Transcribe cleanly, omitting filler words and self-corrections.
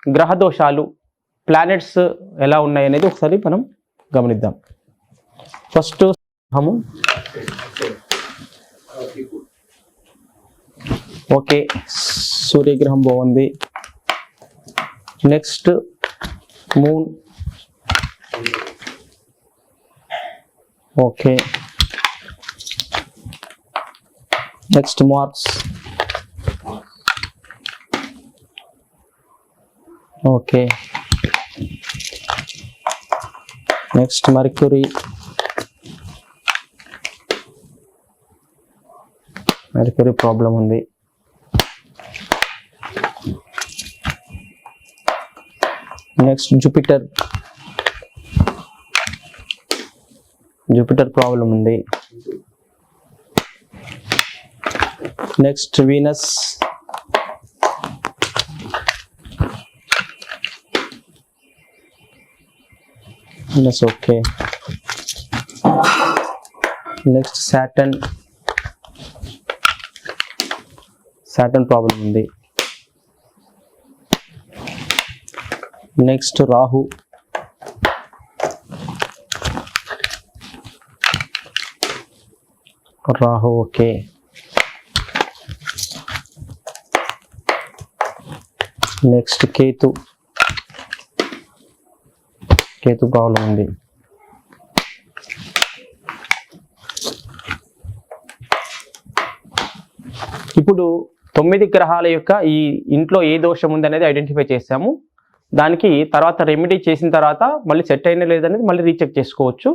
గ్రహ దోషాలు, ప్లానెట్స్ ఎలా ఉన్నాయి అనేది ఒకసారి మనం గమనిద్దాం. ఫస్ట్ గ్రహము, ఓకే, సూర్యగ్రహం బాగుంది. Next moon, okay. Next Mars, okay. Next Mercury, problem ఉంది. నెక్స్ట్ జూపిటర్ ప్రాబ్లం ఉంది. Next Venus, okay. Next Saturn problem ఉంది. Next Rahu, okay. Next Ketu problem ఉంది. ఇప్పుడు 9 గ్రహాల యొక్క ఈ ఇంట్లో ఏ దోషం ఉంది అనేది ఐడెంటిఫై చేసాము. దానికి తర్వాత రెమెడీ చేసిన తర్వాత మళ్ళీ సెట్ అయినా లేదనేది మళ్ళీ రీచెక్ చేసుకోవచ్చు.